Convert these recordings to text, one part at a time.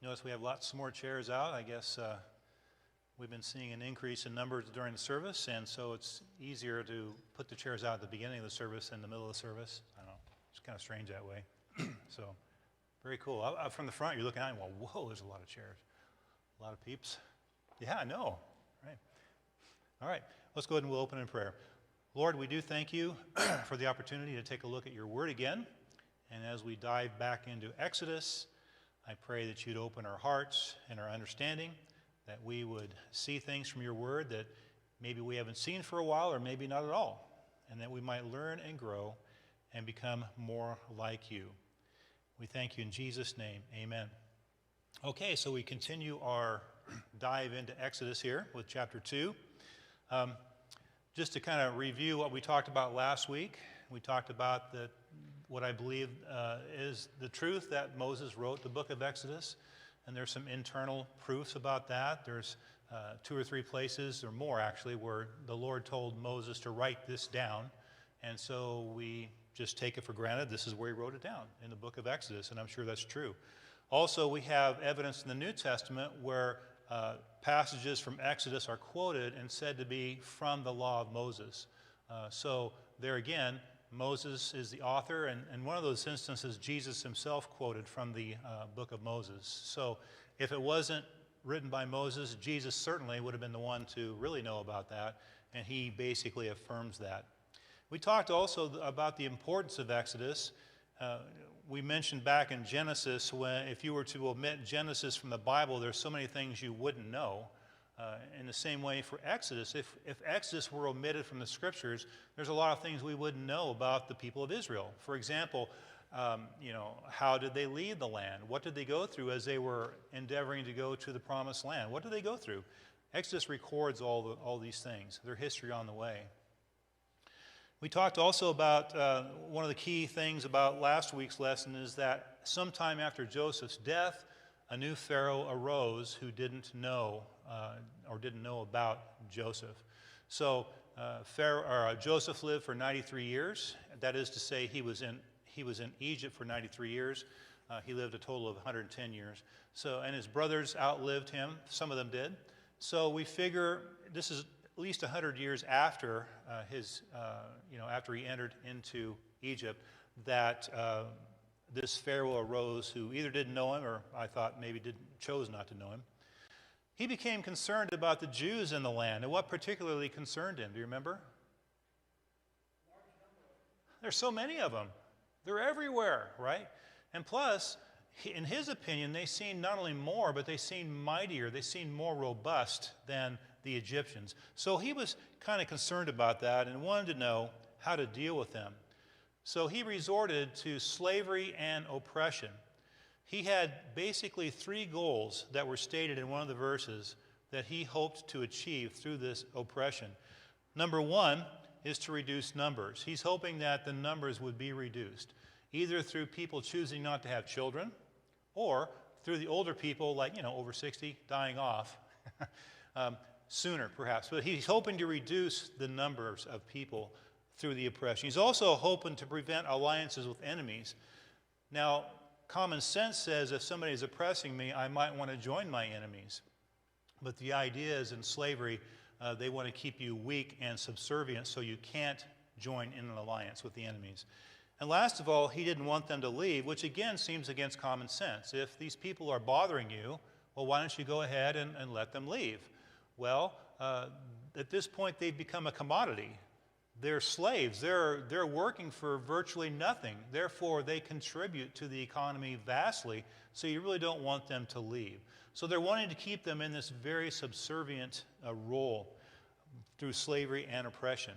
Notice we have lots more chairs out. I guess we've been seeing an increase in numbers during the service, and so it's easier to put the chairs out at the beginning of the service than the middle of the service. I don't know. It's kind of strange that way. So, very cool. Out from the front, you're looking out and, well, whoa, there's a lot of chairs. A lot of peeps. Yeah, I know. Right. All right. Let's go ahead and we'll open in prayer. Lord, we do thank you for the opportunity to take a look at your word again. And as we dive back into Exodus, I pray that you'd open our hearts and our understanding, that we would see things from your word that maybe we haven't seen for a while or maybe not at all, and that we might learn and grow and become more like you. We thank you in Jesus' name. Amen. Okay, so we continue our dive into Exodus here with chapter 2. Just to kind of review what we talked about last week, we talked about what I believe is the truth that Moses wrote the book of Exodus, and there's some internal proofs about that. There's 2 or 3 places, or more actually, where the Lord told Moses to write this down, and so we just take it for granted. This is where he wrote it down, in the book of Exodus, and I'm sure that's true. Also, we have evidence in the New Testament where passages from Exodus are quoted and said to be from the law of Moses. So there again, Moses is the author, and one of those instances, Jesus himself quoted from the book of Moses. So if it wasn't written by Moses, Jesus certainly would have been the one to really know about that, and he basically affirms that. We talked also about the importance of Exodus. We mentioned back in Genesis, when if you were to omit Genesis from the Bible, there's so many things you wouldn't know. In the same way for Exodus, if Exodus were omitted from the Scriptures, there's a lot of things we wouldn't know about the people of Israel. For example, how did they leave the land? What did they go through as they were endeavoring to go to the Promised Land? What did they go through? Exodus records all these things, their history on the way. We talked also about one of the key things about last week's lesson is that sometime after Joseph's death, a new Pharaoh arose who didn't know about Joseph. So Joseph lived for 93 years. That is to say, he was in Egypt for 93 years. He lived a total of 110 years. So, and his brothers outlived him. Some of them did. So we figure this is at least 100 years after after he entered into Egypt, that this Pharaoh arose who either didn't know him or I thought maybe chose not to know him. He became concerned about the Jews in the land, and what particularly concerned him. Do you remember? There's so many of them. They're everywhere, right? And plus, in his opinion, they seemed not only more, but they seemed mightier. They seemed more robust than the Egyptians. So he was kind of concerned about that and wanted to know how to deal with them. So he resorted to slavery and oppression. He had basically 3 goals that were stated in one of the verses that he hoped to achieve through this oppression. Number 1 is to reduce numbers. He's hoping that the numbers would be reduced, either through people choosing not to have children or through the older people, like, over 60, dying off sooner, perhaps. But he's hoping to reduce the numbers of people through the oppression. He's also hoping to prevent alliances with enemies. Now, common sense says if somebody is oppressing me, I might want to join my enemies. But the idea is in slavery, they want to keep you weak and subservient so you can't join in an alliance with the enemies. And last of all, he didn't want them to leave, which again seems against common sense. If these people are bothering you, well, why don't you go ahead and let them leave? Well, at this point, they've become a commodity. They're slaves. They're working for virtually nothing. Therefore, they contribute to the economy vastly, so you really don't want them to leave. So they're wanting to keep them in this very subservient role through slavery and oppression.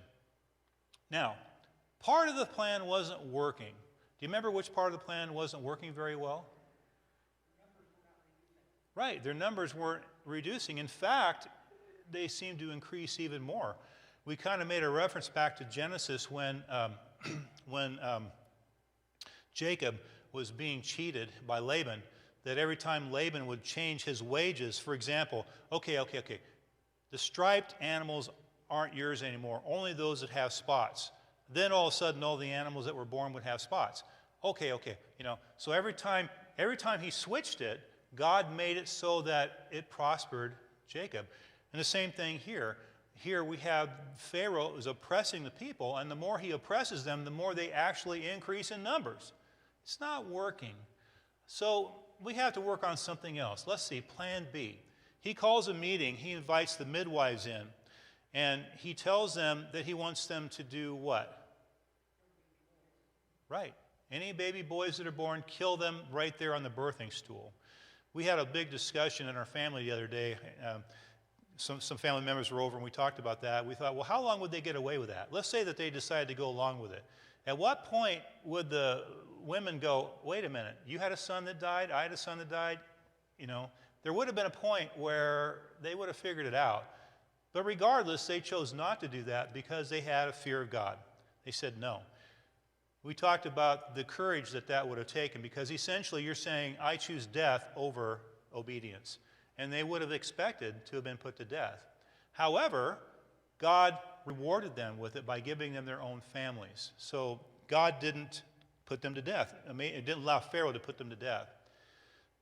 Now, part of the plan wasn't working. Do you remember which part of the plan wasn't working very well? Right, their numbers weren't reducing. In fact, they seemed to increase even more. We kind of made a reference back to Genesis when Jacob was being cheated by Laban, that every time Laban would change his wages, for example, okay, the striped animals aren't yours anymore, only those that have spots. Then all of a sudden, all the animals that were born would have spots. Okay, so every time he switched it, God made it so that it prospered Jacob. And the same thing here. Here we have Pharaoh is oppressing the people, and the more he oppresses them, the more they actually increase in numbers. It's not working. So we have to work on something else. Let's see, plan B. He calls a meeting. He invites the midwives in, and he tells them that he wants them to do what? Right. Any baby boys that are born, kill them right there on the birthing stool. We had a big discussion in our family the other day. Some family members were over and we talked about that. We thought, well, how long would they get away with that? Let's say that they decided to go along with it. At what point would the women go, wait a minute, you had a son that died, I had a son that died? You know, there would have been a point where they would have figured it out. But regardless, they chose not to do that because they had a fear of God. They said no. We talked about the courage that would have taken, because essentially you're saying, I choose death over obedience. And they would have expected to have been put to death. However, God rewarded them with it by giving them their own families. So God didn't put them to death. It didn't allow Pharaoh to put them to death.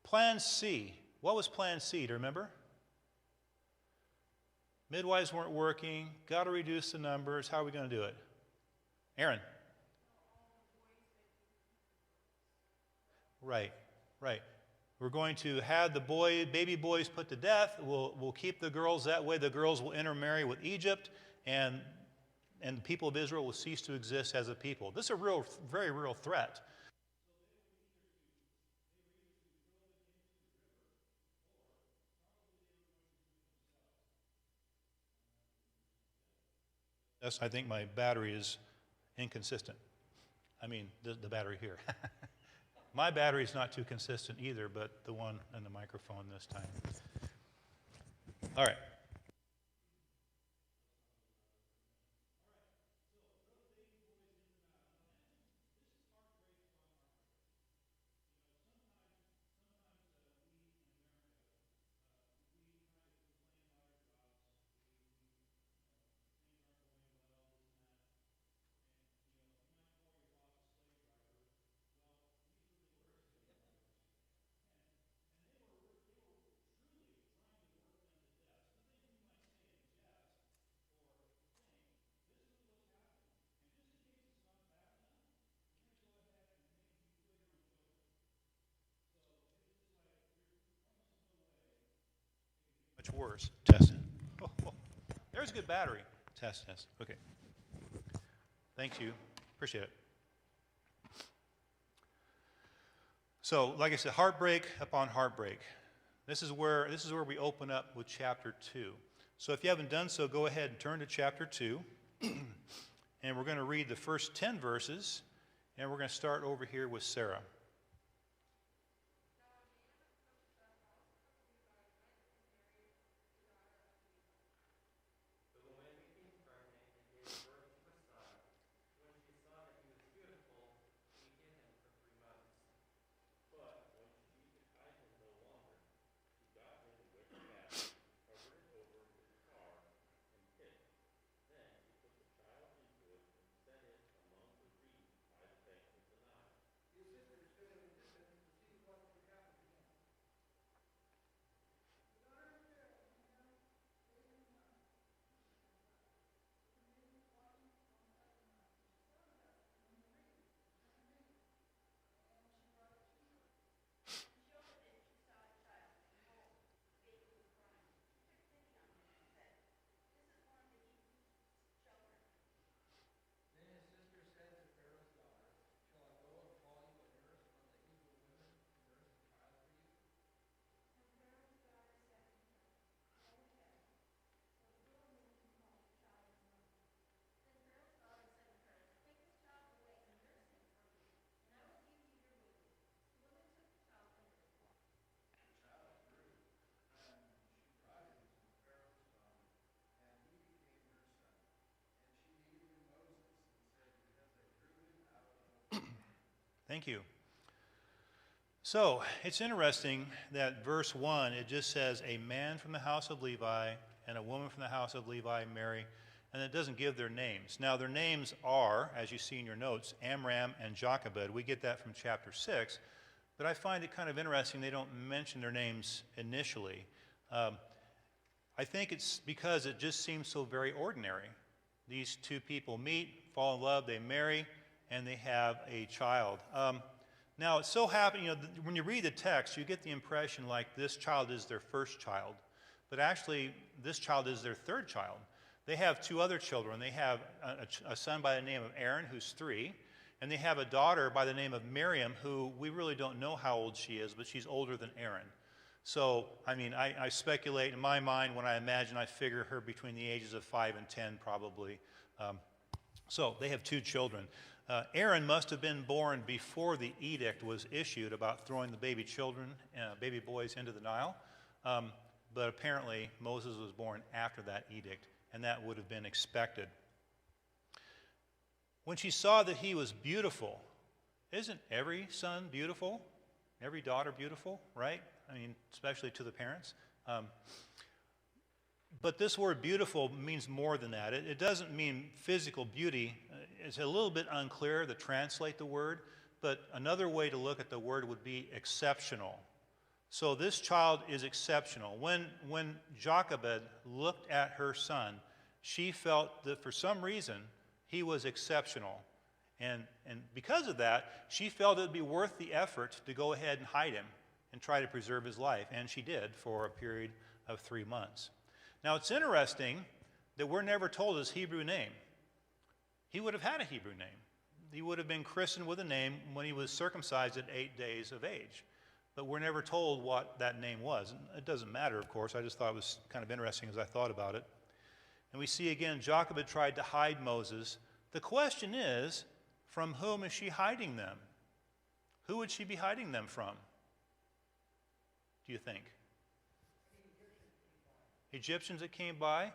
Plan C. What was plan C? Do you remember? Midwives weren't working. Got to reduce the numbers. How are we going to do it? Aaron. Right. We're going to have the baby boys put to death. We'll keep the girls that way. The girls will intermarry with Egypt, and the people of Israel will cease to exist as a people. This is a very real threat. Yes, I think my battery is inconsistent. I mean, the battery here. My battery's not too consistent either, but the one on the microphone this time. All right. Much worse. Test it. Oh, there's a good battery. Test. Okay. Thank you. Appreciate it. So, like I said, heartbreak upon heartbreak. This is where we open up with chapter 2. So if you haven't done so, go ahead and turn to chapter 2. And we're going to read the first 10 verses, and we're going to start over here with Sarah. Thank you. So, it's interesting that verse 1, it just says, a man from the house of Levi and a woman from the house of Levi marry, and it doesn't give their names. Now, their names are, as you see in your notes, Amram and Jochebed. We get that from chapter 6. but I find it kind of interesting they don't mention their names initially. I think it's because it just seems so very ordinary. These two people meet, fall in love, they marry, and they have a child. Now, it so happens, when you read the text, you get the impression like this child is their first child, but actually, this child is their third child. They have two other children. They have a son by the name of Aaron, who's 3, and they have a daughter by the name of Miriam, who we really don't know how old she is, but she's older than Aaron. So, I speculate in my mind when I figure her between the ages of 5 and 10 probably. So they have 2 children. Aaron must have been born before the edict was issued about throwing the baby boys into the Nile. But apparently Moses was born after that edict, and that would have been expected. When she saw that he was beautiful, isn't every son beautiful? Every daughter beautiful, right? Especially to the parents. But this word beautiful means more than that. It doesn't mean physical beauty. It's a little bit unclear to translate the word, but another way to look at the word would be exceptional. So this child is exceptional. When Jochebed looked at her son, she felt that for some reason he was exceptional. And because of that, she felt it would be worth the effort to go ahead and hide him and try to preserve his life. And she did for a period of 3 months. Now, it's interesting that we're never told his Hebrew name. He would have had a Hebrew name. He would have been christened with a name when he was circumcised at 8 days of age. But we're never told what that name was. And it doesn't matter, of course. I just thought it was kind of interesting as I thought about it. And we see again, Jochebed tried to hide Moses. The question is, from whom is she hiding them? Who would she be hiding them from? Do you think? Egyptians that came by.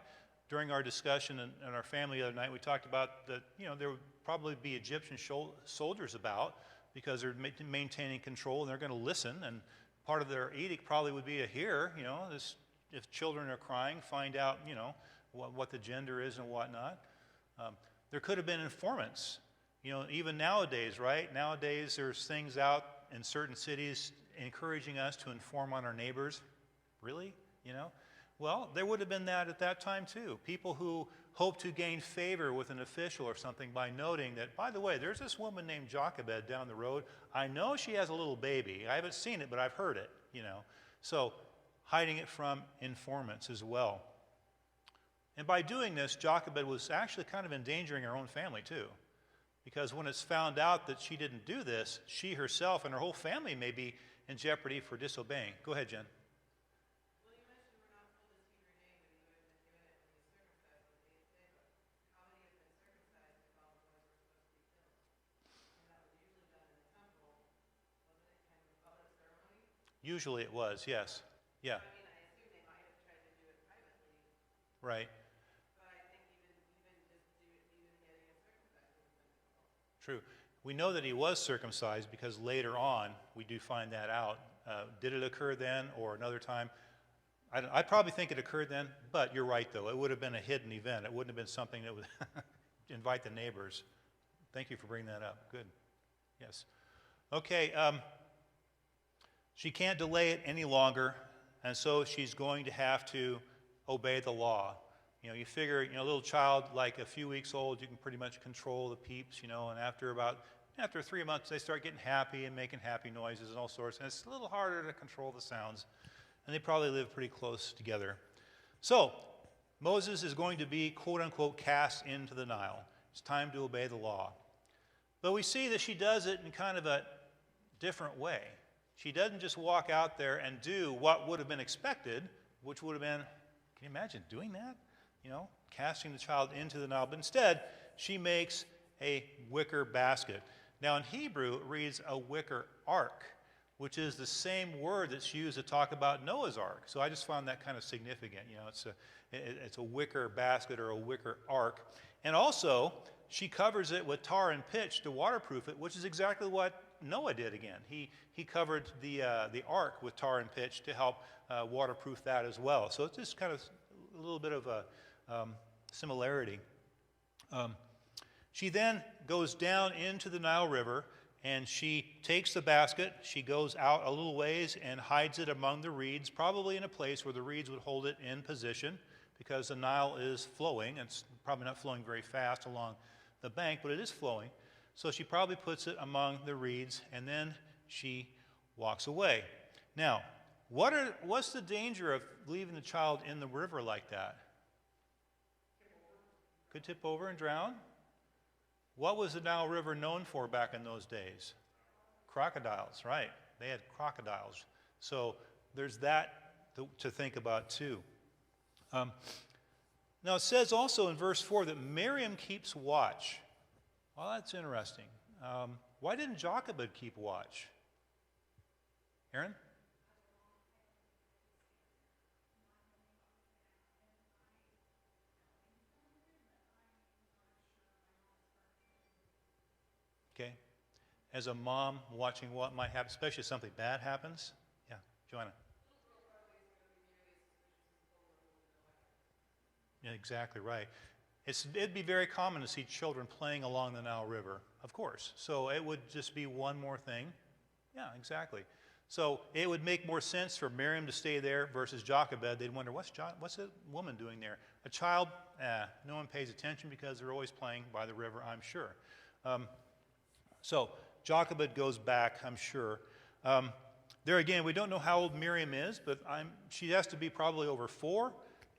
During our discussion in our family the other night, we talked about that, there would probably be Egyptian soldiers about because they're maintaining control and they're going to listen. And part of their edict probably would be to hear, if children are crying, find out, what the gender is and whatnot. There could have been informants. Even nowadays, right? Nowadays, there's things out in certain cities encouraging us to inform on our neighbors. Really? Well, there would have been that at that time too. People who hope to gain favor with an official or something by noting that, by the way, there's this woman named Jochebed down the road. I know she has a little baby. I haven't seen it, but I've heard it, So hiding it from informants as well. And by doing this, Jochebed was actually kind of endangering her own family too. Because when it's found out that she didn't do this, she herself and her whole family may be in jeopardy for disobeying. Go ahead, Jen. Usually it was, yes. Yeah. I assume they might have tried to do it privately. Right. But I think even getting it circumcised would have been difficult. True. We know that he was circumcised because later on we do find that out. Did it occur then or another time? I probably think it occurred then, but you're right though. It would have been a hidden event. It wouldn't have been something that would invite the neighbors. Thank you for bringing that up. Good. Yes. Okay. She can't delay it any longer, and so she's going to have to obey the law. You figure, a little child like a few weeks old, you can pretty much control the peeps, and after 3 months, they start getting happy and making happy noises and all sorts, and it's a little harder to control the sounds, and they probably live pretty close together. So, Moses is going to be, quote-unquote, cast into the Nile. It's time to obey the law. But we see that she does it in kind of a different way. She doesn't just walk out there and do what would have been expected, which would have been, can you imagine doing that? Casting the child into the Nile. But instead, she makes a wicker basket. Now in Hebrew, it reads a wicker ark, which is the same word that's used to talk about Noah's ark. So I just found that kind of significant. It's a wicker basket or a wicker ark. And also, she covers it with tar and pitch to waterproof it, which is exactly what Noah did again. He covered the ark with tar and pitch to help waterproof that as well. So it's just kind of a little bit of a similarity. She then goes down into the Nile River, and she takes the basket, she goes out a little ways and hides it among the reeds, probably in a place where the reeds would hold it in position, because the Nile is flowing. It's probably not flowing very fast along the bank, but it is flowing. So she probably puts it among the reeds, and then she walks away. Now, what's the danger of leaving the child in the river like that? Could tip over and drown. What was the Nile River known for back in those days? Crocodiles, right. They had crocodiles. So there's that to think about too. Now it says also in verse 4 that Miriam keeps watch. Well, that's interesting. Why didn't Jochebed keep watch? Aaron? Okay. As a mom watching what might happen, especially if something bad happens. Yeah, Joanna. Yeah, exactly right. It'd be very common to see children playing along the Nile River, of course. So it would just be one more thing. Yeah, exactly. So it would make more sense for Miriam to stay there versus Jochebed. They'd wonder, what's that woman doing there? A child, no one pays attention because they're always playing by the river, I'm sure. So Jochebed goes back, I'm sure. There again, we don't know how old Miriam is, but she has to be probably over 4.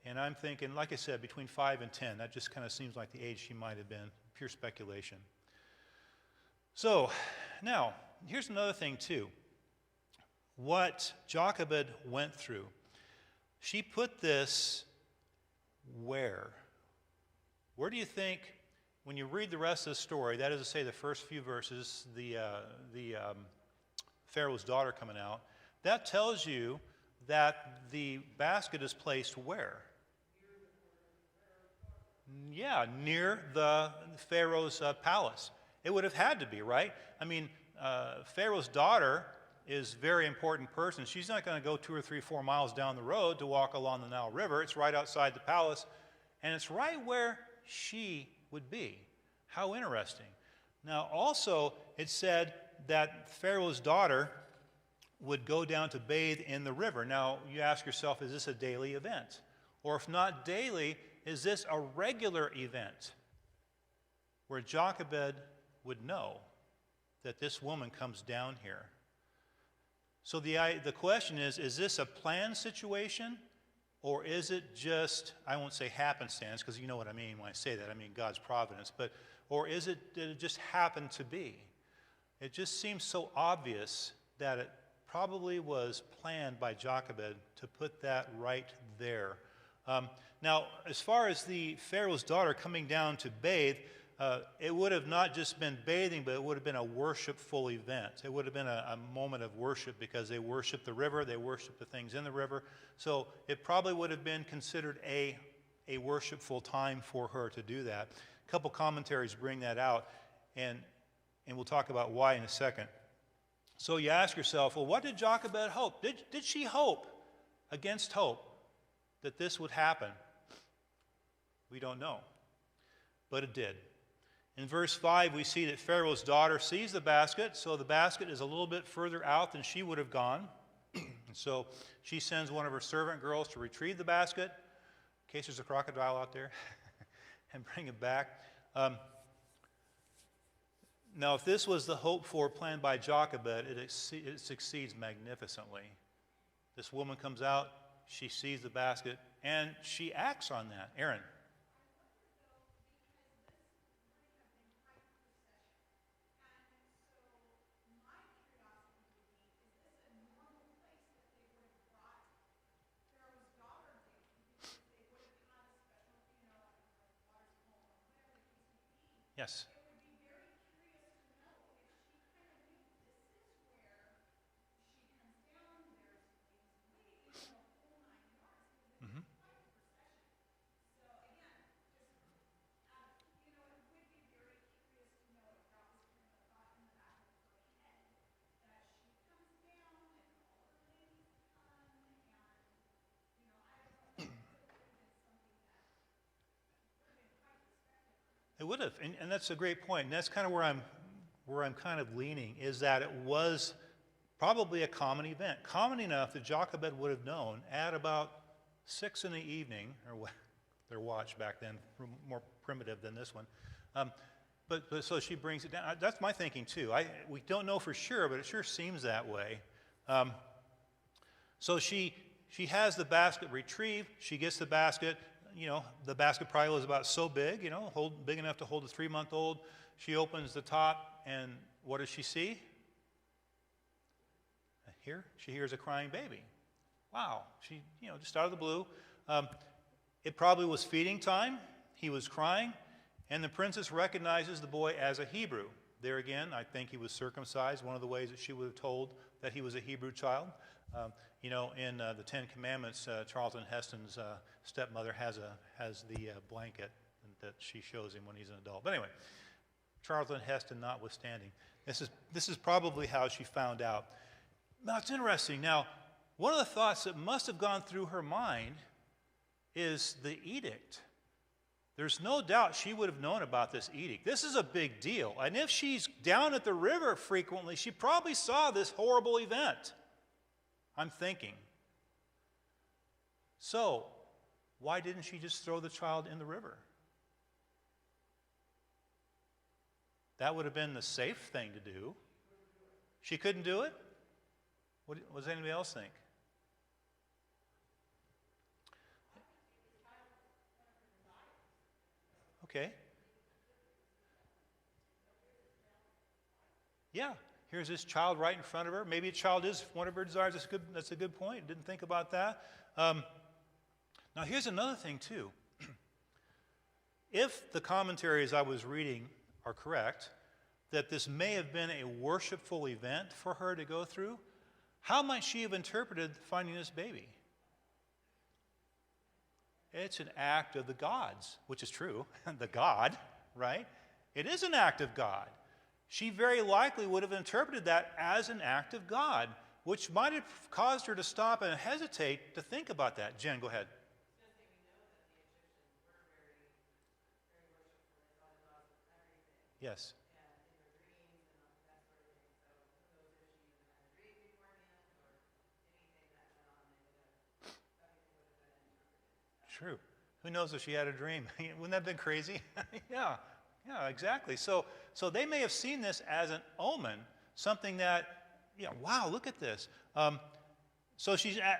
And I'm thinking, like I said, between 5 and 10. That just kind of seems like the age she might have been. Pure speculation. So, now, here's another thing too. What Jochebed went through. She put this where? Where do you think, when you read the rest of the story, that is to say the first few verses, the Pharaoh's daughter coming out, that tells you that the basket is placed where? Yeah, near the Pharaoh's palace. It would have had to be, right? I mean, Pharaoh's daughter is a very important person. She's not going to go 2 or 3, 4 miles down the road to walk along the Nile River. It's right outside the palace, and it's right where she would be. How interesting. Now, also, it said that Pharaoh's daughter would go down to bathe in the river. Now, you ask yourself, is this a daily event? Or if not daily, is this a regular event where Jochebed would know that this woman comes down here? So the question is this a planned situation, or is it just, I won't say happenstance, because you know what I mean when I say that, I mean God's providence, or did it just happen to be? It just seems so obvious that it probably was planned by Jochebed to put that right there. Now, as far as the Pharaoh's daughter coming down to bathe, it would have not just been bathing, but it would have been a worshipful event. It would have been a moment of worship because they worshiped the river, they worshiped the things in the river. So it probably would have been considered a worshipful time for her to do that. A couple commentaries bring that out, and we'll talk about why in a second. So you ask yourself, well, what did Jochebed hope? Did she hope against hope that this would happen? We don't know, but it did. In verse 5, we see that Pharaoh's daughter sees the basket, so the basket is a little bit further out than she would have gone. So she sends one of her servant girls to retrieve the basket, in case there's a crocodile out there, and bring it back. Now, if this was the hope for plan by Jochebed, it succeeds magnificently. This woman comes out, she sees the basket, and she acts on that. Aaron. Yes. Mm-hmm. It would have, and that's a great point. And that's kind of where I'm where I'm kind of leaning is that it was probably a common event, common enough that Jochebed would have known at about 6 in the evening, or their watch back then, more primitive than this one. But so she brings it down. That's my thinking too. We don't know for sure, but it sure seems that way. So she has the basket retrieved. She gets the basket. The basket probably was about so big, big enough to hold a 3-month-old. She opens the top, and what does she see? Here, she hears a crying baby. Wow. She, just out of the blue. It probably was feeding time. He was crying, and the princess recognizes the boy as a Hebrew. There again, I think he was circumcised, one of the ways that she would have told that he was a Hebrew child. In the Ten Commandments, Charlton Heston's stepmother has the blanket that she shows him when he's an adult. But anyway, Charlton Heston notwithstanding, this is probably how she found out. Now, it's interesting. Now, one of the thoughts that must have gone through her mind is the edict. There's no doubt she would have known about this edict. This is a big deal. And if she's down at the river frequently, she probably saw this horrible event. I'm thinking. So, why didn't she just throw the child in the river? That would have been the safe thing to do. She couldn't do it? What does anybody else think? Okay. Yeah. Here's this child right in front of her. Maybe a child is one of her desires. That's a good point. Didn't think about that. Now, here's another thing, too. If the commentaries I was reading are correct, that this may have been a worshipful event for her to go through, how might she have interpreted finding this baby? It's an act of the gods, which is true. The God, right? It is an act of God. She very likely would have interpreted that as an act of God, which might have caused her to stop and hesitate to think about that. Jen, go ahead. Yes. True. Who knows if she had a dream? Wouldn't that have been crazy? Yeah, exactly. So they may have seen this as an omen, something that, wow, look at this. So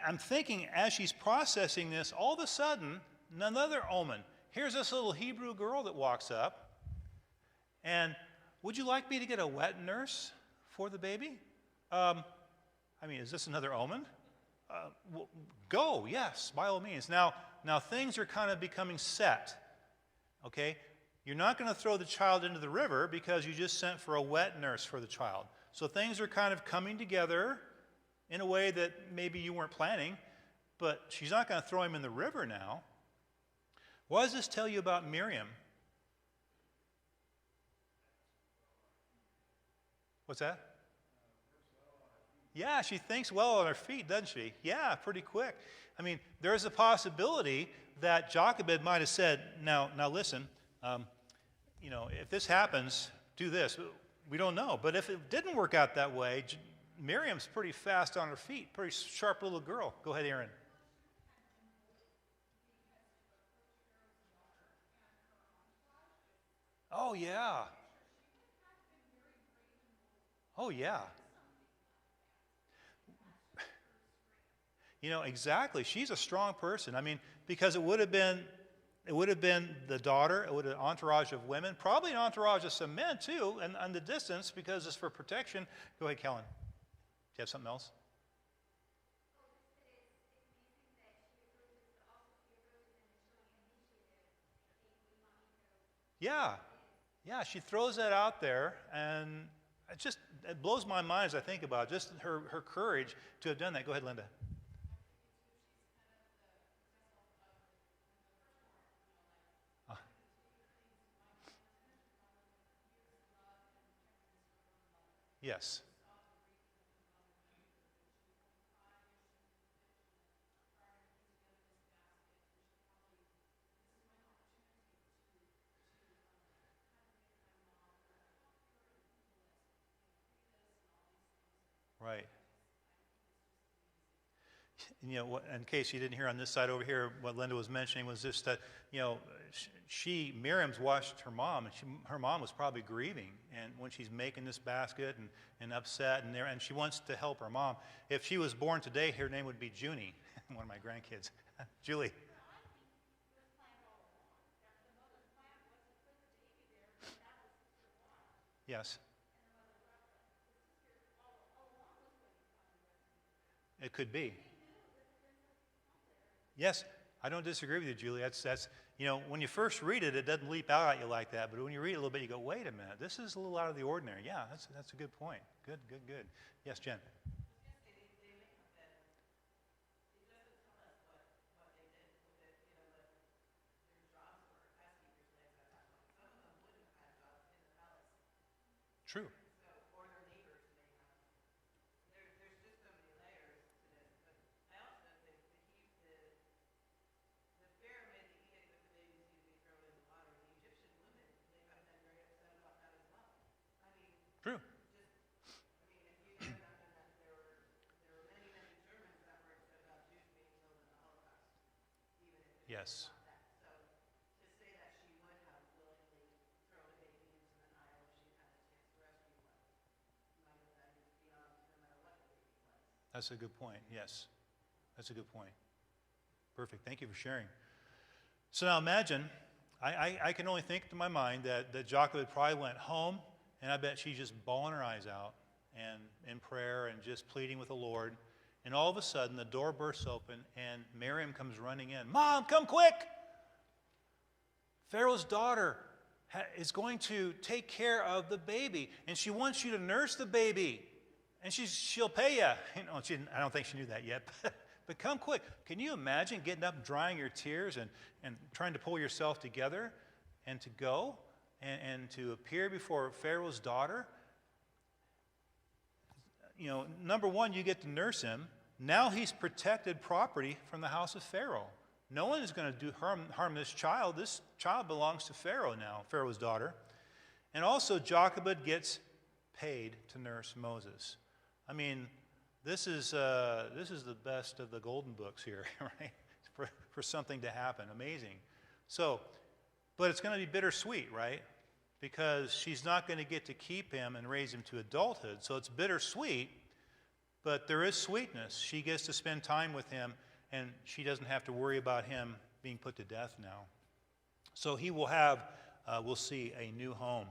I'm thinking as she's processing this, all of a sudden, another omen. Here's this little Hebrew girl that walks up, and would you like me to get a wet nurse for the baby? Is this another omen? Go, yes, by all means. Now things are kind of becoming set, okay? You're not going to throw the child into the river because you just sent for a wet nurse for the child. So things are kind of coming together in a way that maybe you weren't planning, but she's not going to throw him in the river now. What does this tell you about Miriam? What's that? Yeah, she thinks well on her feet, doesn't she? Yeah, pretty quick. There's a possibility that Jochebed might have said, now listen, if this happens, do this. We don't know. But if it didn't work out that way, Miriam's pretty fast on her feet, pretty sharp little girl. Go ahead, Aaron. Oh, yeah. Oh, yeah. Exactly. She's a strong person. Because it would have been the daughter, it would have an entourage of women, probably an entourage of some men too, and on the distance because it's for protection. Go ahead, Kellen. Do you have something else? Yeah. She throws that out there, and it blows my mind as I think about it, just her courage to have done that. Go ahead, Linda. Yes. Right. In case you didn't hear on this side over here, what Linda was mentioning was just that, Miriam's watched her mom, and her mom was probably grieving, and when she's making this basket and upset, and she wants to help her mom. If she was born today, her name would be Junie, one of my grandkids. Julie. Yes. It could be. Yes, I don't disagree with you, Julie. That's when you first read it, it doesn't leap out at you like that. But when you read it a little bit, you go, wait a minute, this is a little out of the ordinary. Yeah, that's a good point. Good. Yes, Jen. True. True. Yes. That's a good point. Yes. That's a good point. Perfect. Thank you for sharing. So now imagine, I can only think to my mind that Jochebed probably went home, and I bet she's just bawling her eyes out and in prayer and just pleading with the Lord. And all of a sudden, the door bursts open, and Miriam comes running in. Mom, come quick! Pharaoh's daughter is going to take care of the baby, and she wants you to nurse the baby, and she'll pay you. I don't think she knew that yet, but come quick. Can you imagine getting up, drying your tears, and trying to pull yourself together and to go and to appear before Pharaoh's daughter? Number one, you get to nurse him. Now he's protected property from the house of Pharaoh. No one is going to harm this child. This child belongs to Pharaoh now, Pharaoh's daughter. And also, Jochebed gets paid to nurse Moses. I mean, this is the best of the golden books here, right? For something to happen. Amazing. So, but it's going to be bittersweet, right? Because she's not going to get to keep him and raise him to adulthood. So it's bittersweet, but there is sweetness. She gets to spend time with him, and she doesn't have to worry about him being put to death now. So he will have, we'll see, a new home.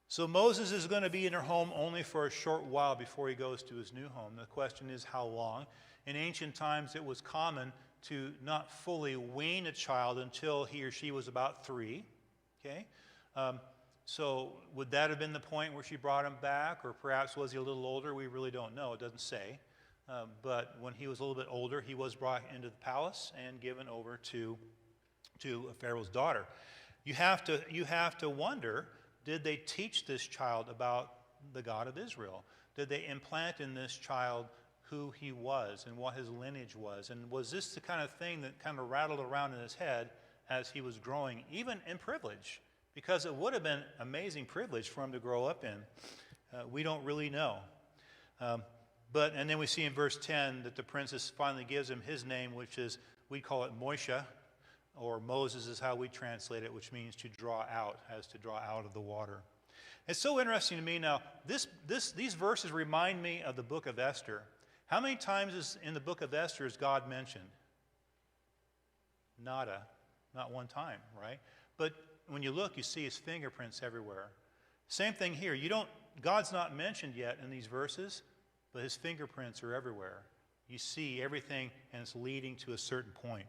So Moses is going to be in her home only for a short while before he goes to his new home. The question is how long. In ancient times, it was common to not fully wean a child until he or she was about 3. Okay? So would that have been the point where she brought him back, or perhaps was he a little older? We really don't know. It doesn't say. But when he was a little bit older, he was brought into the palace and given over to Pharaoh's daughter. You have to wonder, did they teach this child about the God of Israel? Did they implant in this child who he was and what his lineage was? And was this the kind of thing that kind of rattled around in his head as he was growing, even in privilege? Because it would have been amazing privilege for him to grow up in. We don't really know. And then we see in verse 10 that the princess finally gives him his name, which is, we call it Moshe, or Moses is how we translate it, which means to draw out, as to draw out of the water. It's so interesting to me now. These verses remind me of the book of Esther. How many times in the book of Esther is God mentioned? Nada. Not one time, right? But when you look, you see his fingerprints everywhere. Same thing here. God's not mentioned yet in these verses, but his fingerprints are everywhere. You see everything, and it's leading to a certain point.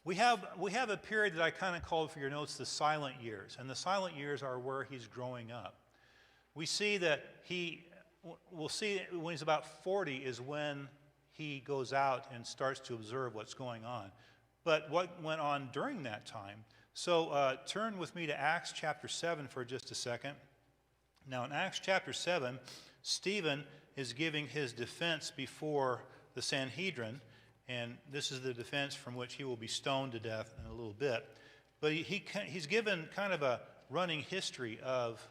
We have a period that I kind of called for your notes the silent years, and the silent years are where he's growing up. We see that we'll see when he's about 40 is when he goes out and starts to observe what's going on. But what went on during that time? So turn with me to Acts chapter 7 for just a second. Now in Acts chapter 7, Stephen is giving his defense before the Sanhedrin, and this is the defense from which he will be stoned to death in a little bit. But he's given kind of a running history of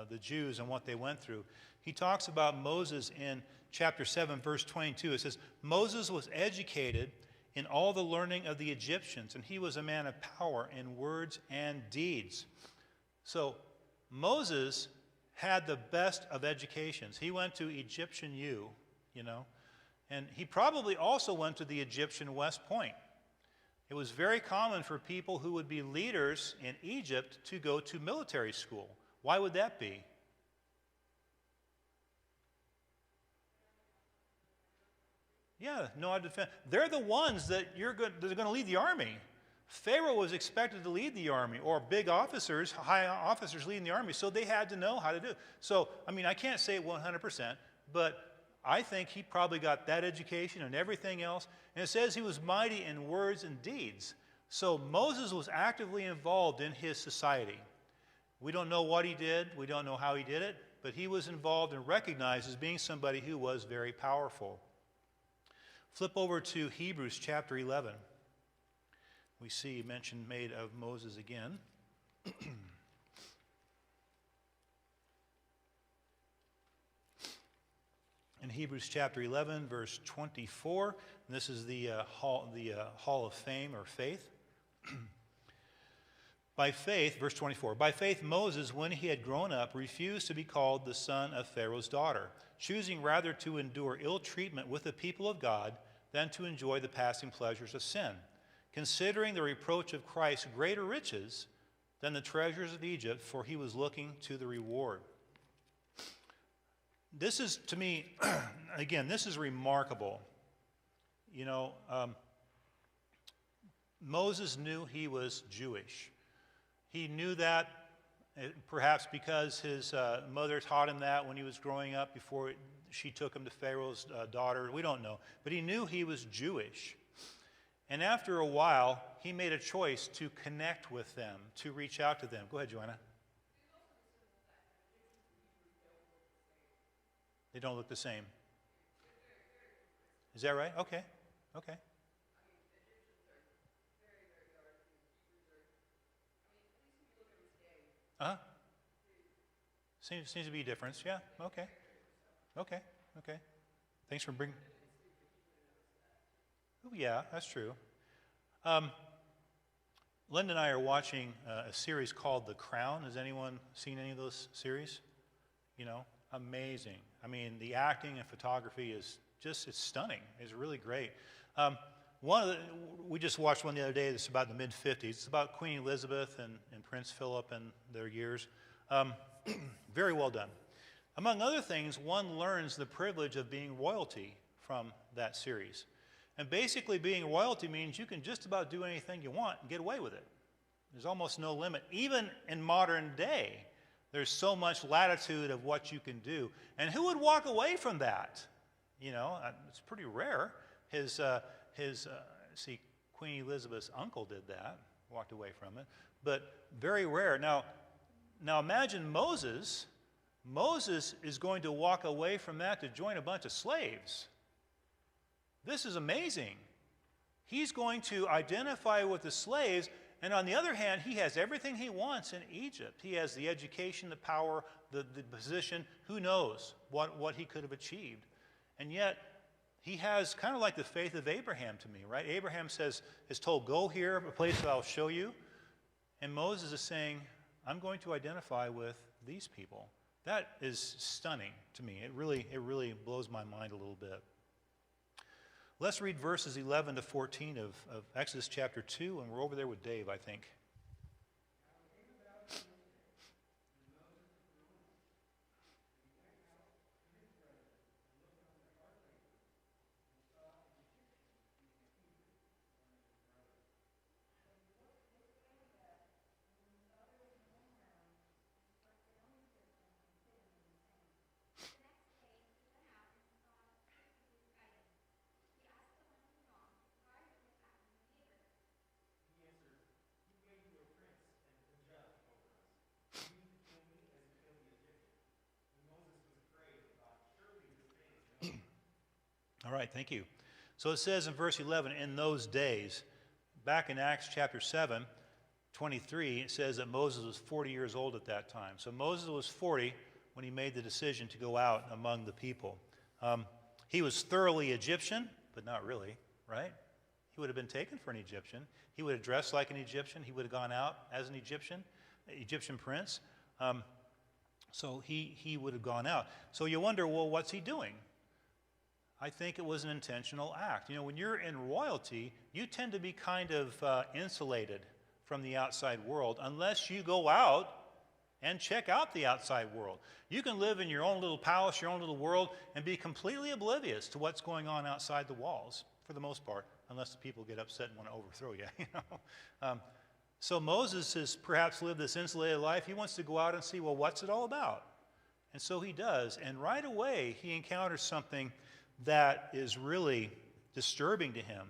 the Jews and what they went through. He talks about Moses in chapter 7, verse 22. It says, Moses was educated in all the learning of the Egyptians, and he was a man of power in words and deeds. So Moses had the best of educations. He went to Egyptian U, and he probably also went to the Egyptian West Point. It was very common for people who would be leaders in Egypt to go to military school. Why would that be? Yeah, no, I defend. They're the ones that are going to lead the army. Pharaoh was expected to lead the army, or big officers, high officers leading the army, so they had to know how to do it. So, I can't say 100%, but I think he probably got that education and everything else. And it says he was mighty in words and deeds. So Moses was actively involved in his society. We don't know what he did. We don't know how he did it. But he was involved and recognized as being somebody who was very powerful. Flip over to Hebrews chapter 11. We see mention made of Moses again. In Hebrews chapter 11, verse 24, and this is the hall of fame or faith. By faith, verse 24, by faith Moses, when he had grown up, refused to be called the son of Pharaoh's daughter, choosing rather to endure ill treatment with the people of God than to enjoy the passing pleasures of sin, considering the reproach of Christ greater riches than the treasures of Egypt, for he was looking to the reward. This is, to me, again, this is remarkable. Moses knew he was Jewish. He knew that perhaps because his mother taught him that when he was growing up before she took him to Pharaoh's daughter. We don't know. But he knew he was Jewish. And after a while, he made a choice to connect with them, to reach out to them. Go ahead, Joanna. They don't look the same. Is that right? Okay. Uh-huh. Seems to be a difference. Yeah, okay. Thanks for bringing... Oh, yeah, that's true. Linda and I are watching a series called The Crown. Has anyone seen any of those series? Amazing. The acting and photography is just, it's stunning. It's really great. We just watched one the other day that's about the mid-50s. It's about Queen Elizabeth and Prince Philip and their years. Very well done. Among other things, one learns the privilege of being royalty from that series. And basically being royalty means you can just about do anything you want and get away with it. There's almost no limit. Even in modern day, there's so much latitude of what you can do. And who would walk away from that? It's pretty rare. Queen Elizabeth's uncle did that, walked away from it. But very rare. Now imagine Moses. Moses is going to walk away from that to join a bunch of slaves. This is amazing. He's going to identify with the slaves, and on the other hand, he has everything he wants in Egypt. He has the education, the power, the position. Who knows what he could have achieved. And yet, he has kind of like the faith of Abraham to me, right? Abraham is told, go here, a place that I'll show you. And Moses is saying, I'm going to identify with these people. That is stunning to me. It really blows my mind a little bit. Let's read verses 11 to 14 of Exodus chapter 2, and we're over there with Dave, I think. All right, thank you. So it says in verse 11, in those days, back in Acts chapter 7, 23, it says that Moses was 40 years old at that time. So Moses was 40 when he made the decision to go out among the people. He was thoroughly Egyptian, but not really, right? He would have been taken for an Egyptian. He would have dressed like an Egyptian. He would have gone out as an Egyptian prince. So he would have gone out. So you wonder, well, what's he doing? I think it was an intentional act. You know, when you're in royalty, you tend to be kind of insulated from the outside world unless you go out and check out the outside world. You can live in your own little palace, your own little world, and be completely oblivious to what's going on outside the walls, for the most part, unless the people get upset and want to overthrow you. You know? So Moses has perhaps lived this insulated life. He wants to go out and see, well, what's it all about? And so he does. And right away, he encounters something that is really disturbing to him.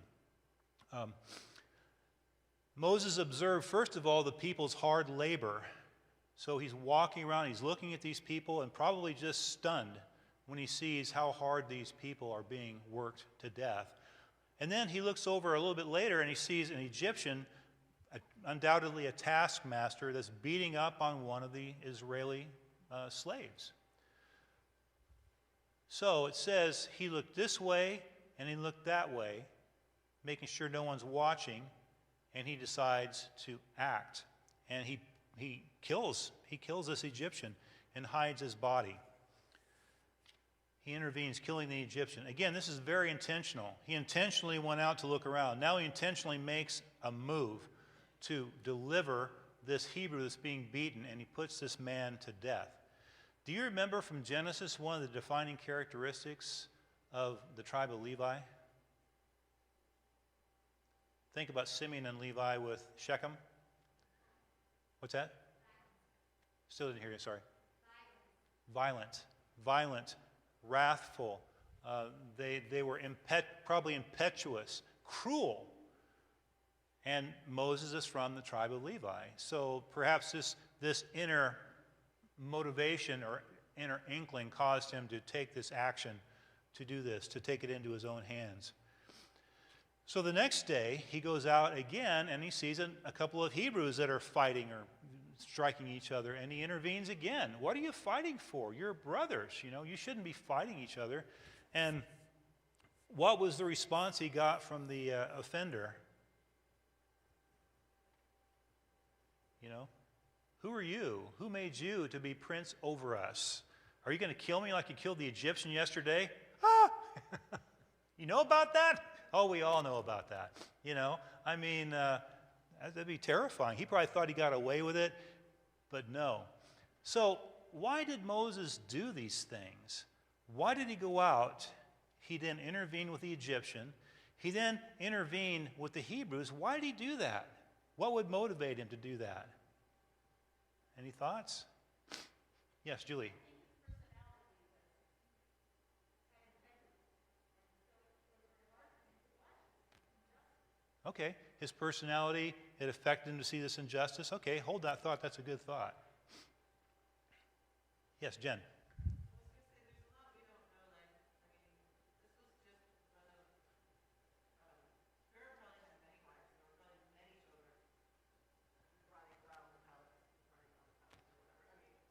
Moses observed, first of all, the people's hard labor. So he's walking around, he's looking at these people, and probably just stunned when he sees how hard these people are being worked to death. And then he looks over a little bit later and he sees an Egyptian, undoubtedly a taskmaster, that's beating up on one of the Israeli slaves. So it says he looked this way and he looked that way, making sure no one's watching, and he decides to act. And he kills this Egyptian and hides his body. He intervenes, killing the Egyptian. Again, this is very intentional. He intentionally went out to look around. Now he intentionally makes a move to deliver this Hebrew that's being beaten, and he puts this man to death. Do you remember from Genesis one of the defining characteristics of the tribe of Levi? Think about Simeon and Levi with Shechem. What's that? Still didn't hear you, sorry. Violent, wrathful. They were probably impetuous, cruel. And Moses is from the tribe of Levi. So perhaps this inner motivation or inner inkling caused him to take this action, to do this, to take it into his own hands. So the next day, he goes out again and he sees a couple of Hebrews that are fighting or striking each other, and he intervenes again. What are you fighting for? You're brothers, you know. You shouldn't be fighting each other. And what was the response he got from the offender? You know, who are you? Who made you to be prince over us? Are you going to kill me like you killed the Egyptian yesterday? Ah! You know about that? Oh, we all know about that. You know, I mean, that'd be terrifying. He probably thought he got away with it, but no. So why did Moses do these things? Why did he go out? He then intervened with the Egyptian. He then intervened with the Hebrews. Why did he do that? What would motivate him to do that? Any thoughts? Yes, Julie. Okay, his personality, it affected him to see this injustice. Okay, hold that thought. That's a good thought. Yes, Jen.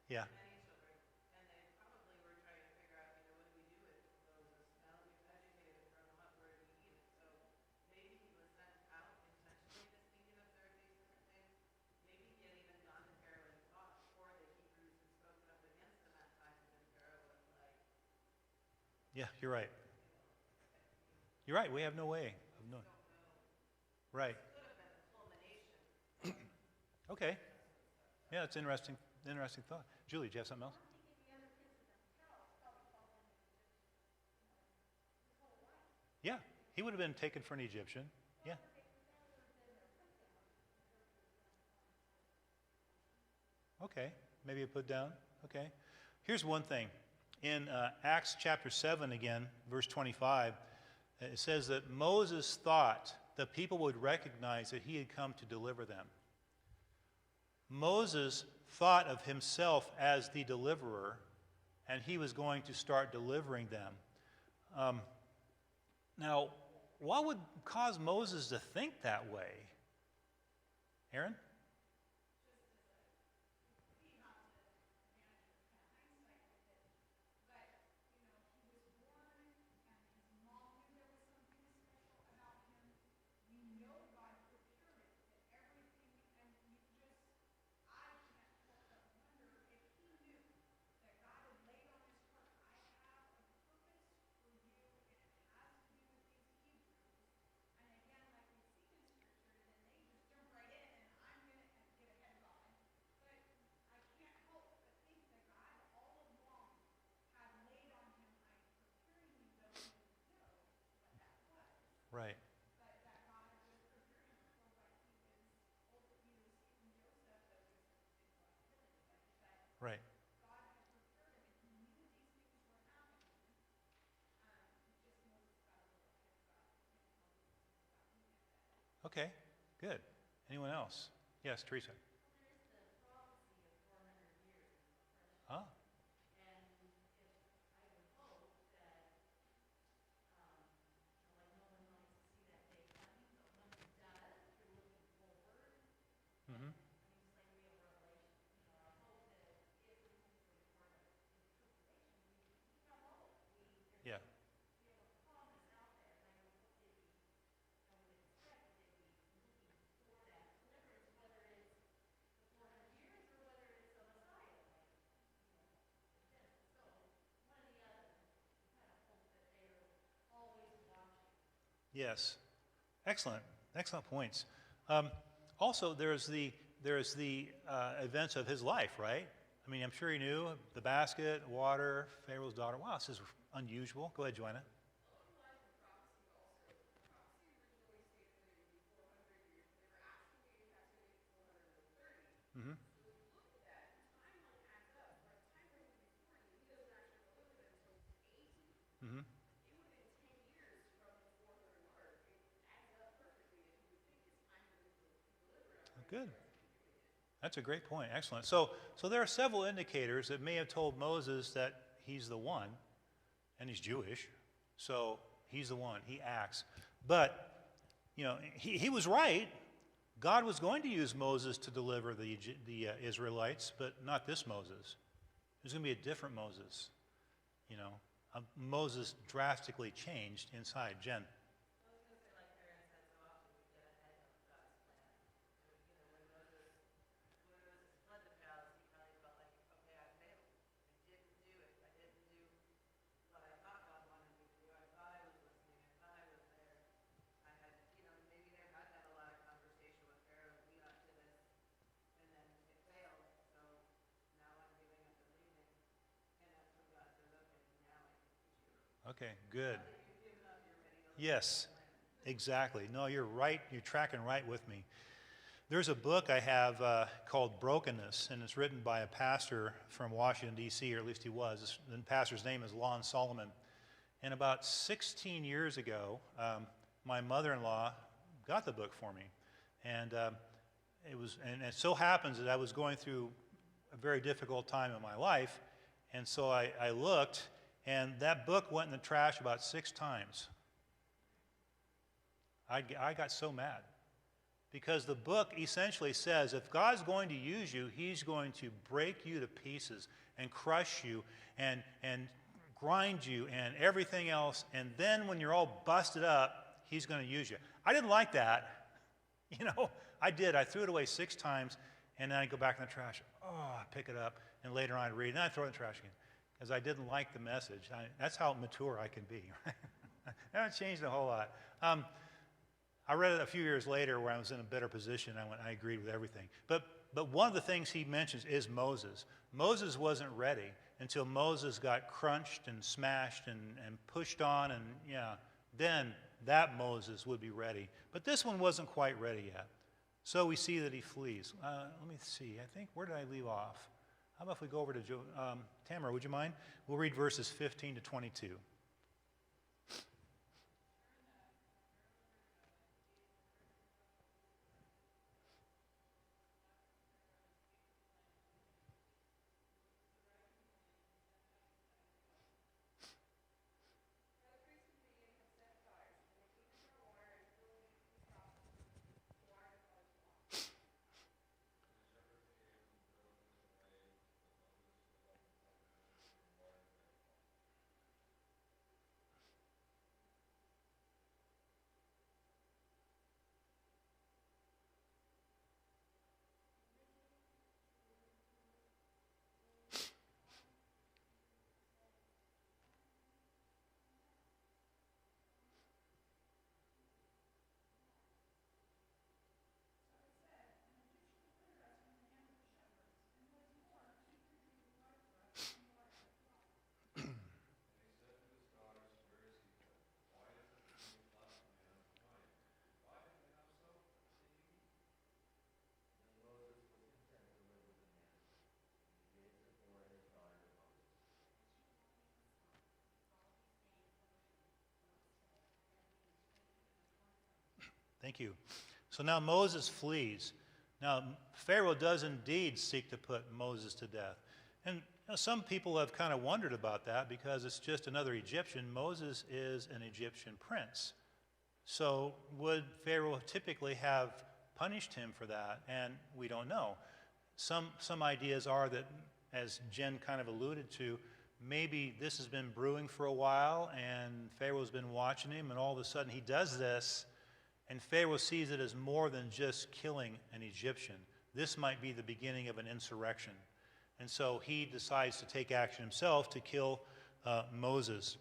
Yeah. Yeah, you're right. You're right. We have no way of knowing. Right. Okay. Yeah, it's interesting thought. Julie, do you have something else? Yeah, he would have been taken for an Egyptian. Yeah. Okay, maybe put down. Okay. Here's one thing. In Acts chapter 7 again, verse 25, it says that Moses thought the people would recognize that he had come to deliver them. Moses thought of himself as the deliverer, and he was going to start delivering them. Now, what would cause Moses to think that way? Aaron? Right. Right. Okay, good. Anyone else? Yes, Teresa. Huh? Mm-hmm. Yeah. Yes. Excellent. Excellent points. Um, Also, there's the events of his life, right? I mean, I'm sure he knew the basket, water, Pharaoh's daughter. Wow, this is unusual. Go ahead, Joanna. Mm-hmm. Mm-hmm. Good. That's a great point. Excellent. So there are several indicators that may have told Moses that he's the one, and he's Jewish, so he's the one. He acts, but he was right. God was going to use Moses to deliver the Israelites, but not this Moses. There's going to be a different Moses. You know, Moses drastically changed inside. Jen. Okay, good. Yes, exactly. No, you're right. You're tracking right with me. There's a book I have called Brokenness, and it's written by a pastor from Washington, D.C., or at least he was. The pastor's name is Lon Solomon. And about 16 years ago, my mother-in-law got the book for me. And and it so happens that I was going through a very difficult time in my life, and so I looked, and that book went in the trash about 6 times. I got so mad. Because the book essentially says if God's going to use you, he's going to break you to pieces and crush you and grind you and everything else. And then when you're all busted up, he's going to use you. I didn't like that. I did. I threw it away 6 times, and then I go back in the trash. Oh, I pick it up, and later on I read it, and I throw it in the trash again because I didn't like the message. That's how mature I can be. Right? I haven't changed a whole lot. I read it a few years later where I was in a better position. I agreed with everything. But one of the things he mentions is Moses. Moses wasn't ready until Moses got crunched and smashed and pushed on, and then that Moses would be ready. But this one wasn't quite ready yet. So we see that he flees. Let me see. I think, where did I leave off? How about if we go over to Tamara, would you mind? We'll read verses 15 to 22. Thank you. So now Moses flees. Now, Pharaoh does indeed seek to put Moses to death. And some people have kind of wondered about that because it's just another Egyptian. Moses is an Egyptian prince. So would Pharaoh typically have punished him for that? And we don't know. Some ideas are that, as Jen kind of alluded to, maybe this has been brewing for a while and Pharaoh's been watching him, and all of a sudden he does this, and Pharaoh sees it as more than just killing an Egyptian. This might be the beginning of an insurrection. And so he decides to take action himself to kill Moses.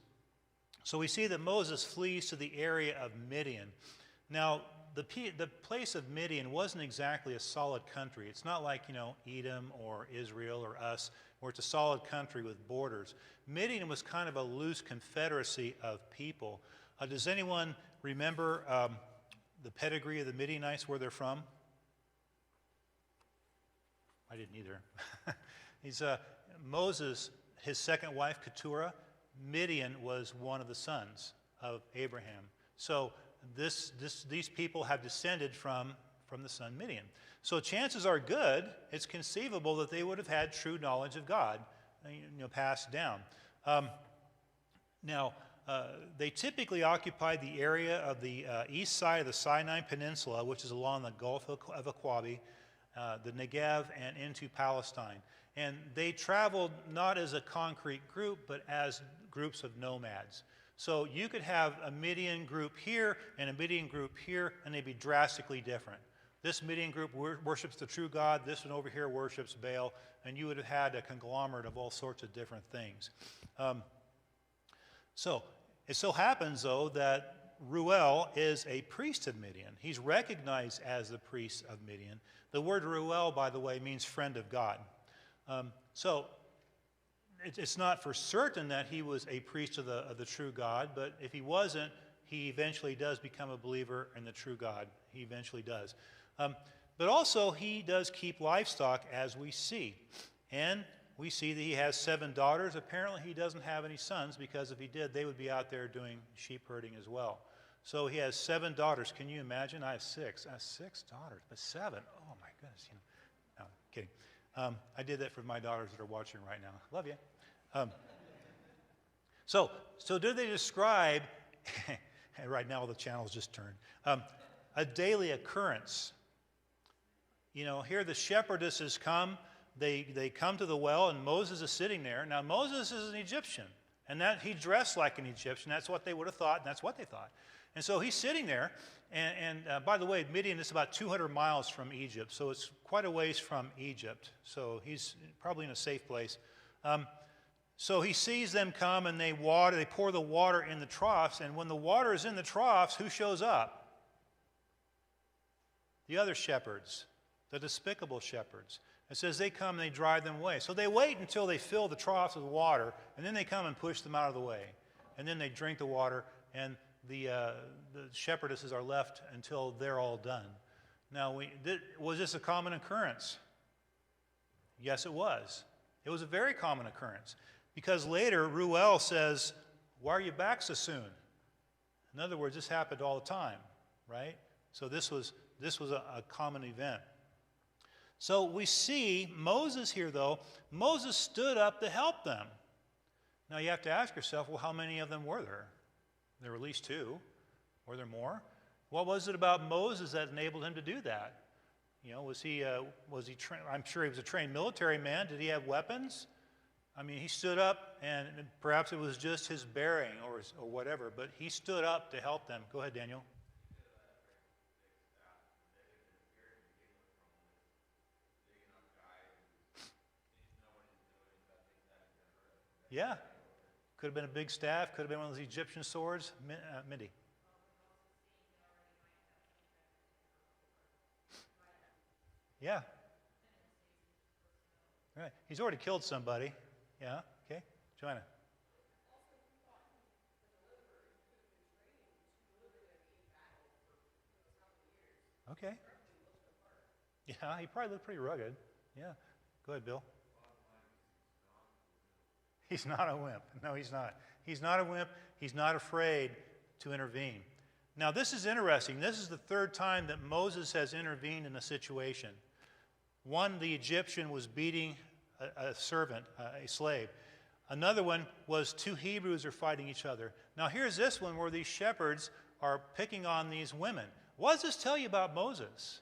So we see that Moses flees to the area of Midian. Now, the place of Midian wasn't exactly a solid country. It's not like, Edom or Israel or us, where it's a solid country with borders. Midian was kind of a loose confederacy of people. Does anyone remember the pedigree of the Midianites, where they're from? I didn't either. He's Moses, his second wife, Keturah. Midian was one of the sons of Abraham. So these people have descended from the son Midian. So chances are good, it's conceivable that they would have had true knowledge of God, passed down. They typically occupied the area of the east side of the Sinai Peninsula, which is along the Gulf of Aqaba, the Negev, and into Palestine. And they traveled not as a concrete group, but as groups of nomads. So you could have a Midian group here and a Midian group here, and they'd be drastically different. This Midian group worships the true God. This one over here worships Baal. And you would have had a conglomerate of all sorts of different things. So it so happens, though, that Reuel is a priest of Midian. He's recognized as the priest of Midian. The word Reuel, by the way, means friend of God. So it's not for certain that he was a priest of the true God, but if he wasn't, he eventually does become a believer in the true God. He eventually does. But also, he does keep livestock, as we see. And we see that he has 7 daughters. Apparently, he doesn't have any sons, because if he did, they would be out there doing sheep herding as well. So he has 7 daughters. Can you imagine? I have 6. I have 6 daughters, but 7. Oh, my goodness. No, I'm kidding. I did that for my daughters that are watching right now. Love you. So do they describe, right now the channel's just turned, a daily occurrence? Here the shepherdesses come, they come to the well, and Moses is sitting there. Now, Moses is an Egyptian, and that he dressed like an Egyptian. That's what they would have thought, and that's what they thought. And so he's sitting there, and by the way, Midian is about 200 miles from Egypt, so it's quite a ways from Egypt. So he's probably in a safe place. So he sees them come, and they pour the water in the troughs, and when the water is in the troughs, who shows up? The other shepherds, the despicable shepherds. It says they come and they drive them away. So they wait until they fill the troughs with water, and then they come and push them out of the way. And then they drink the water, and the shepherdesses are left until they're all done. Now, was this a common occurrence? Yes, it was. It was a very common occurrence. Because later, Reuel says, "Why are you back so soon?" In other words, this happened all the time, right? So this was a common event. So we see Moses here, though. Moses stood up to help them. Now you have to ask yourself, well, how many of them were there? There were at least 2. Were there more? What was it about Moses that enabled him to do that? Was he trained? I'm sure he was a trained military man. Did he have weapons? I mean, he stood up, and perhaps it was just his bearing or whatever, but he stood up to help them. Go ahead, Daniel. Yeah. Could have been a big staff. Could have been one of those Egyptian swords. Mindy. Yeah. Right. He's already killed somebody. Yeah. Okay. Joanna. Okay. Yeah, he probably looked pretty rugged. Yeah. Go ahead, Bill. He's not a wimp. No, he's not. He's not a wimp. He's not afraid to intervene. Now, this is interesting. This is the third time that Moses has intervened in a situation. One, the Egyptian was beating a servant, a slave. Another one was two Hebrews are fighting each other. Now, here's this one where these shepherds are picking on these women. What does this tell you about Moses?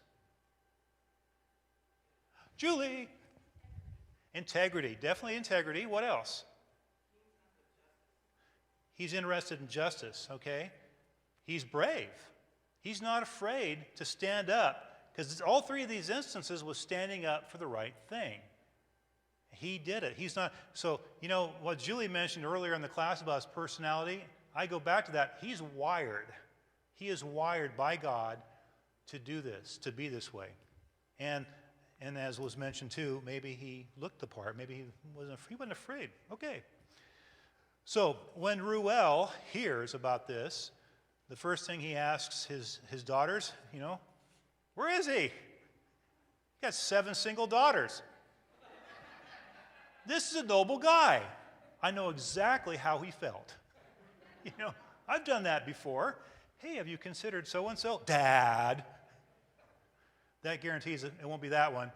Julie! Integrity. Definitely integrity. What else? He's interested in justice, okay? He's brave. He's not afraid to stand up, because all three of these instances was standing up for the right thing. He did it. He's not. So, you know, what Julie mentioned earlier in the class about his personality, I go back to that. He's wired. He is wired by God to do this, to be this way. And as was mentioned too, maybe he looked the part. Maybe he wasn't afraid. Okay. So when Reuel hears about this, the first thing he asks his daughters, you know, where is he? He got 7 single daughters. This is a noble guy. I know exactly how he felt. You know, I've done that before. Hey, have you considered so-and-so? Dad. That guarantees it won't be that one.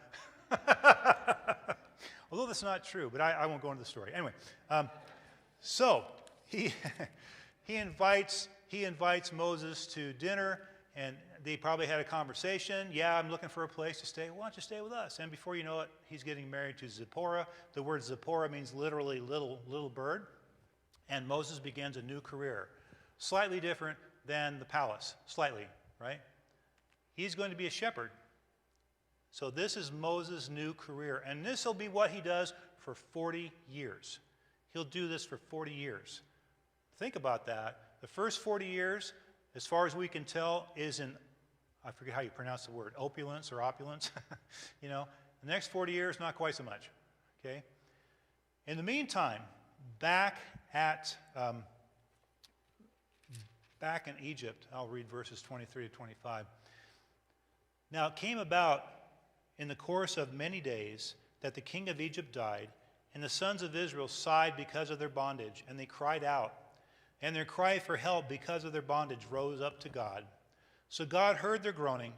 Although that's not true, but I won't go into the story. Anyway, so he invites Moses to dinner, and they probably had a conversation. Yeah, I'm looking for a place to stay. Why don't you stay with us? And before you know it, he's getting married to Zipporah. The word Zipporah means literally little bird. And Moses begins a new career, slightly different than the palace, slightly, right? He's going to be a shepherd. So this is Moses' new career, and this will be what he does for 40 years. He'll do this for 40 years. Think about that. The first 40 years, as far as we can tell, is in, I forget how you pronounce the word, opulence or opulence. You know, the next 40 years, not quite so much. Okay? In the meantime, back in Egypt, I'll read verses 23 to 25. Now it came about in the course of many days that the king of Egypt died, and the sons of Israel sighed because of their bondage, and they cried out. And their cry for help because of their bondage rose up to God. So God heard their groaning,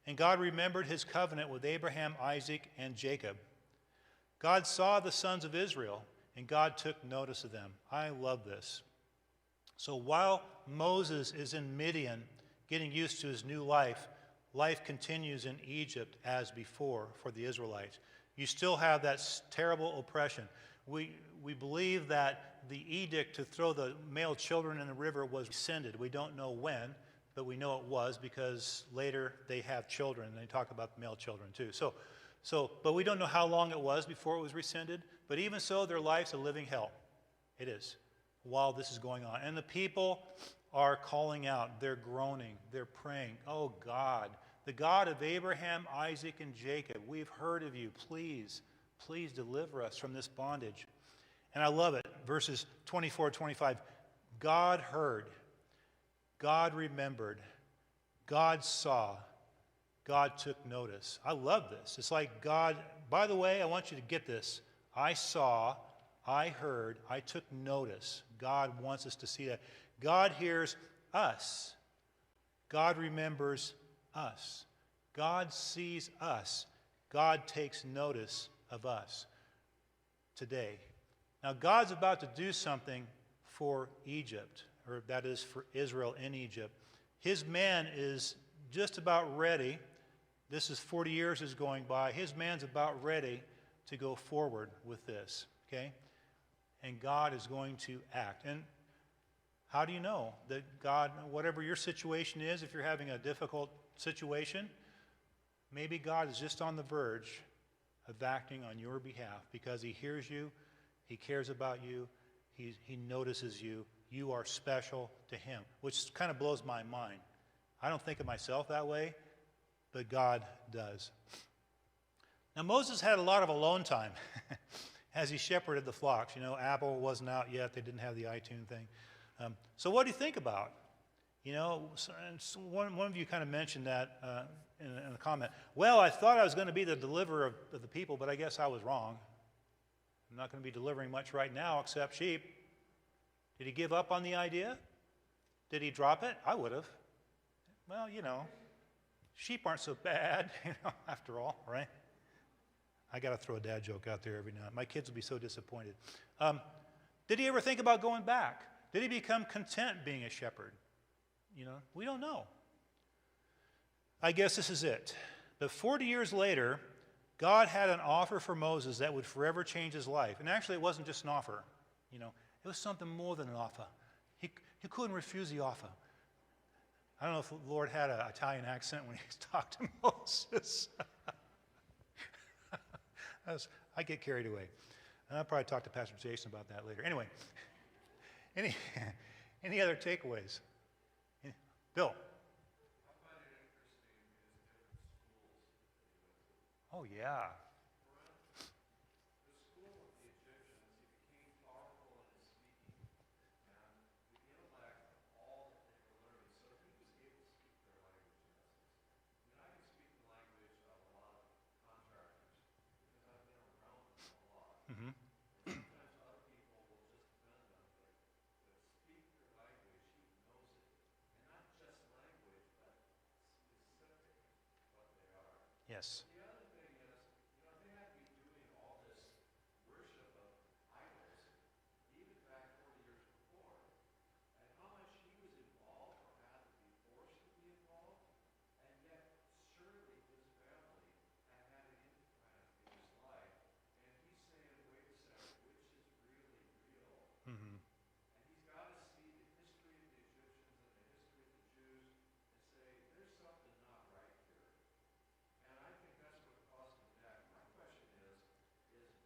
and God remembered his covenant with Abraham, Isaac, and Jacob. God saw the sons of Israel, and God took notice of them. I love this. So while Moses is in Midian, getting used to his new life, life continues in Egypt as before for the Israelites. You still have that terrible oppression. We believe that the edict to throw the male children in the river was rescinded. We don't know when, but we know it was because later they have children, and they talk about the male children too. But we don't know how long it was before it was rescinded. But even so, their life's a living hell. It is, while this is going on. And the people are calling out. They're groaning. They're praying. Oh, God, the God of Abraham, Isaac, and Jacob, we've heard of you. Please deliver us from this bondage. And I love it. Verses 24, 25. God heard. God remembered. God saw. God took notice. I love this. It's like God, by the way, I want you to get this. I saw, I heard, I took notice. God wants us to see that. God hears us. God remembers us. God sees us. God takes notice of us today. Now, God's about to do something for Egypt, or that is for Israel in Egypt. His man is just about ready. This is 40 years is going by. His man's about ready to go forward with this, okay? And God is going to act. And how do you know that God, whatever your situation is, if you're having a difficult situation, maybe God is just on the verge of acting on your behalf because he hears you, he cares about you, he notices you, you are special to him, which kind of blows my mind. I don't think of myself that way, but God does. Now, Moses had a lot of alone time as he shepherded the flocks. You know, Apple wasn't out yet. They didn't have the iTunes thing. So what do you think about? You know, one of you kind of mentioned that in a comment. Well, I thought I was going to be the deliverer of the people, but I guess I was wrong. I'm not going to be delivering much right now except sheep. Did he give up on the idea? Did he drop it? I would have. Well, sheep aren't so bad, after all, right? I got to throw a dad joke out there every now and then. My kids will be so disappointed. Did he ever think about going back? Did he become content being a shepherd? We don't know. I guess this is it. But 40 years later, God had an offer for Moses that would forever change his life. And actually, it wasn't just an offer. It was something more than an offer. He couldn't refuse the offer. I don't know if the Lord had an Italian accent when he talked to Moses. I get carried away. And I'll probably talk to Pastor Jason about that later. Anyway, any other takeaways? Bill? I find it interesting is different schools. Oh, yeah. The school of the Egyptians, he became powerful in his speaking, and the intellect of all that they were learning, so he was able to speak their language in essence. I can speak the language of a lot of contractors because I've been around them a lot. Mm-hmm. Sometimes other people will just defend them, but speak their language, he knows it. And not just language, but specific what they are. Yes. The other thing is, they had to be doing all this worship of idols, even back 40 years before. And how much he was involved or had to be forced to be involved, and yet surely his family had had an implant in his life. And he's saying, wait a second, which is really real? Mm-hmm. And he's got to see the history of the Egyptians and the history of the Jews and say, there's something not right here. And I think that's what caused him that. My question is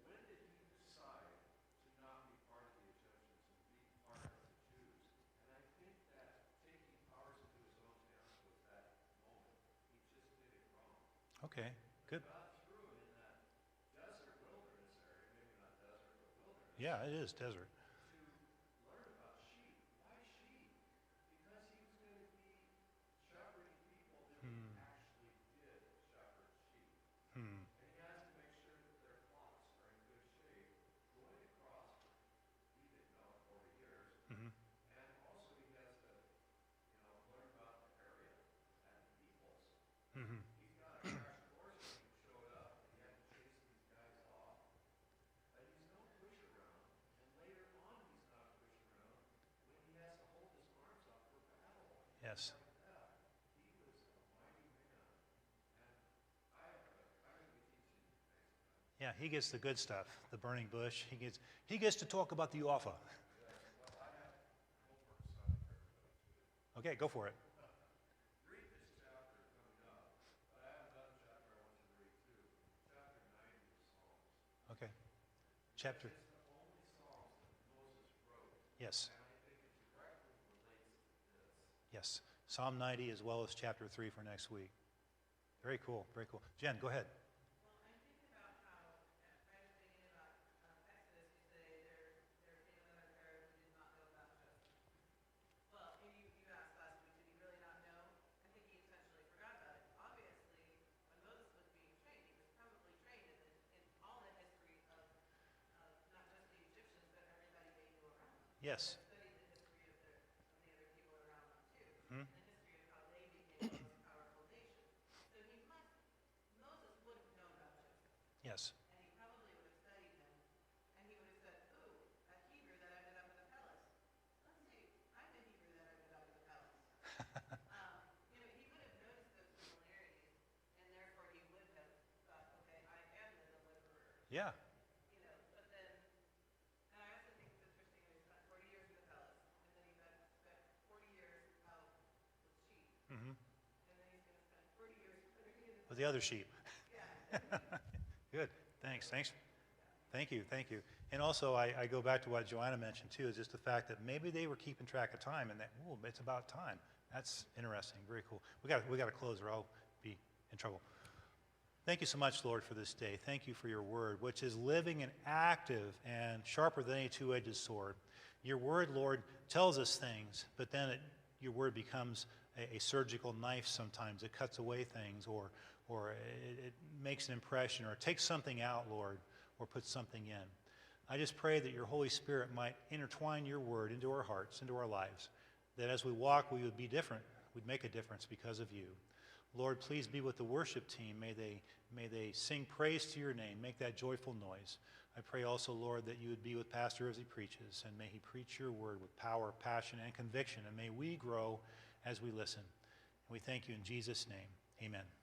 when did he decide to not be part of the Egyptians and be part of the Jews? And I think that taking powers into his own hands was that moment. He just did it wrong. Okay, good. God threw him in that desert wilderness area, maybe not desert, but wilderness. Yeah, it is desert. To learn about sheep. Why sheep? Because he was going to be shepherding people that actually did shepherd sheep. Hmm. And he has to make sure that their flocks are in good shape, going across, he didn't know, 40 years. Mm-hmm. And also he has to, learn about the area and the peoples. Mm-hmm. He's got a crash course when he showed up, and he had to chase these guys off. But he's no push around. And later on, he's not a push around when he has to hold his arms up for battle. Yes. Like that. He was a mighty man. And I'm going to be teaching next time. Yeah, he gets the good stuff, the burning bush. He gets to talk about the offer. Well, I have homework assignment for everybody. Okay, go for it. Read this chapter coming up, but I have another chapter I want you to read too. Chapter 90 of Psalms. Okay. Chapter. It's the only Psalms that Moses wrote, Yes. and I think it directly relates to this. Yes. Psalm 90 as well as chapter 3 for next week. Very cool. Very cool. Jen, go ahead. Well, I'm thinking about how, I was thinking about Exodus, you say there came another Pharaoh who did not know about justice. Well, and you asked last week, did he really not know? I think he intentionally forgot about it. Obviously, when Moses was being trained, he was probably trained in all the history of not just the Egyptians, but everybody they knew around them. Yes. Studied the history of the other people around them too, Hmm? and the history of how they became the most powerful nation. So Moses would have known about justice. Yes. And he probably would have studied him, and he would have said, ooh, a Hebrew that ended up in the palace. Let's see, I'm a Hebrew that ended up in the palace. He would have noticed those similarities, and therefore he would have thought, okay, I am the deliverer. Yeah. But then, and I also think it's interesting that he spent 40 years in the palace, and then he spent 40 years out with sheep, Mm-hmm. and then he's going to spend 40 years putting in With the other sheep. yeah. Good. Thanks. Thank you. And also, I go back to what Joanna mentioned too, is just the fact that maybe they were keeping track of time, and that, ooh, it's about time. That's interesting. Very cool. We got to close, or I'll be in trouble. Thank you so much, Lord, for this day. Thank you for your word, which is living and active and sharper than any two-edged sword. Your word, Lord, tells us things, but then your word becomes a surgical knife sometimes. It cuts away things, or it makes an impression, or it takes something out, Lord, or puts something in. I just pray that your Holy Spirit might intertwine your word into our hearts, into our lives, that as we walk, we would be different. we'd make a difference because of you. Lord, please be with the worship team. May they sing praise to your name. Make that joyful noise. I pray also, Lord, that you would be with Pastor as he preaches, and may he preach your word with power, passion, and conviction, and may we grow as we listen. And we thank you in Jesus' name. Amen.